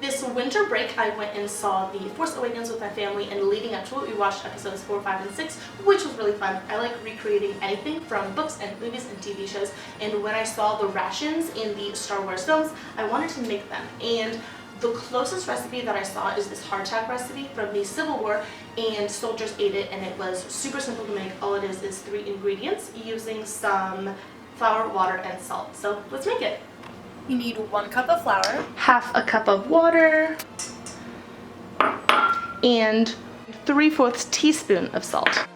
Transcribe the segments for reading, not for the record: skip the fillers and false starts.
This winter break, I went and saw the Force Awakens with my family, and leading up to it, we watched episodes 4, 5, and 6, which was really fun. I like recreating anything from books and movies and TV shows, and when I saw the rations in the Star Wars films, I wanted to make them. And the closest recipe that I saw is this hardtack recipe from the Civil War, and soldiers ate it, and it was super simple to make. All it is 3 ingredients using some flour, water, and salt. So let's make it. You need 1 cup of flour, half a cup of water, and 3/4 teaspoon of salt.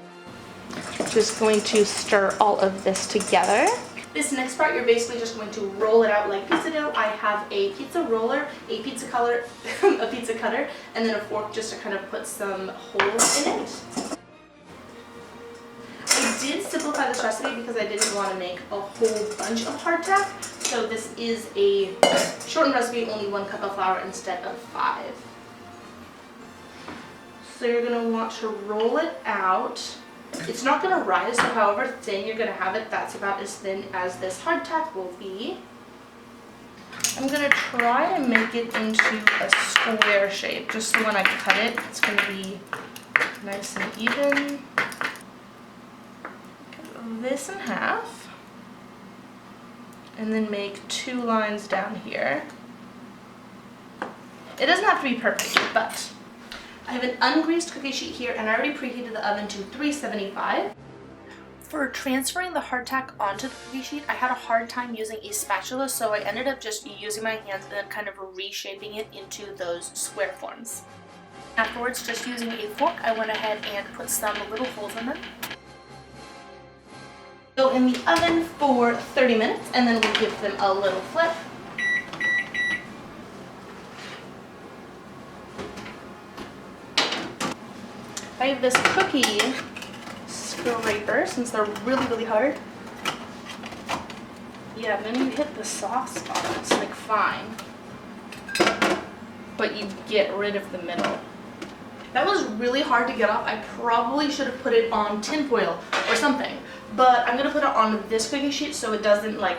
Just going to stir all of this together. This next part, you're basically just going to roll it out like pizza dough. I have a pizza roller, a pizza cutter, and then a fork just to kind of put some holes in it. I did simplify this recipe because I didn't want to make a whole bunch of hardtack. So this is a shortened recipe, only 1 cup of flour instead of 5. So you're going to want to roll it out. It's not going to rise, so however thin you're going to have it, that's about as thin as this hardtack will be. I'm going to try to make it into a square shape, just so when I cut it, it's going to be nice and even. Cut this in half. And then make 2 lines down here. It doesn't have to be perfect, but I have an ungreased cookie sheet here, and I already preheated the oven to 375. For transferring the hardtack onto the cookie sheet, I had a hard time using a spatula, so I ended up just using my hands and then kind of reshaping it into those square forms. Afterwards, just using a fork, I went ahead and put some little holes in them. Go in the oven for 30 minutes, and then we'll give them a little flip. I have this cookie scraper, since they're really hard. Yeah, then you hit the soft spot, it's like fine. But you get rid of the middle. That was really hard to get off. I probably should have put it on tin foil or something. But I'm going to put it on this cookie sheet so it doesn't like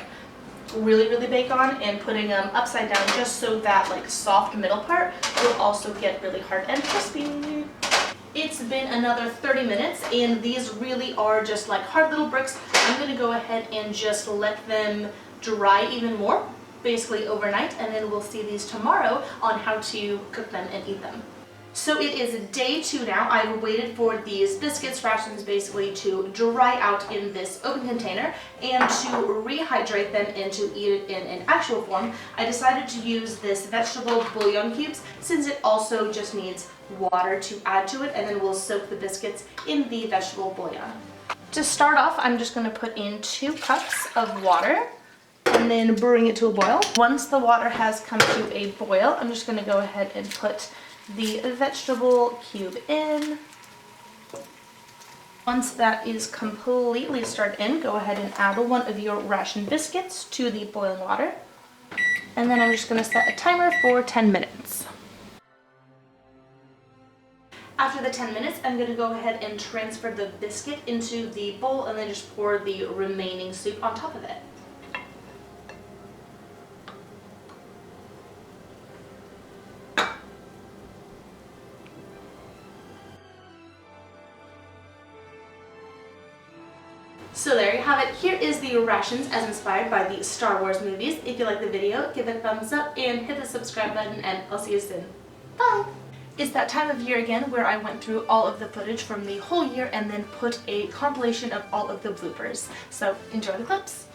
really bake on, and putting them upside down just so that like soft middle part will also get really hard and crispy. It's been another 30 minutes, and these really are just like hard little bricks. I'm going to go ahead and just let them dry even more, basically overnight, and then we'll see these tomorrow on how to cook them and eat them. So it is day 2 now. I've waited for these biscuits, rations basically, to dry out in this open container and to rehydrate them and to eat it in an actual form. I decided to use this vegetable bouillon cubes since it also just needs water to add to it, and then we'll soak the biscuits in the vegetable bouillon. To start off, I'm just going to put in 2 cups of water and then bring it to a boil. Once the water has come to a boil, I'm just going to go ahead and put the vegetable cube in. Once that is completely stirred in, go ahead and add 1 of your ration biscuits to the boiling water. And then I'm just going to set a timer for 10 minutes. After the 10 minutes, I'm going to go ahead and transfer the biscuit into the bowl and then just pour the remaining soup on top of it. So there you have it. Here is the rations as inspired by the Star Wars movies. If you like the video, give it a thumbs up and hit the subscribe button, and I'll see you soon. Bye! It's that time of year again where I went through all of the footage from the whole year and then put a compilation of all of the bloopers. So enjoy the clips!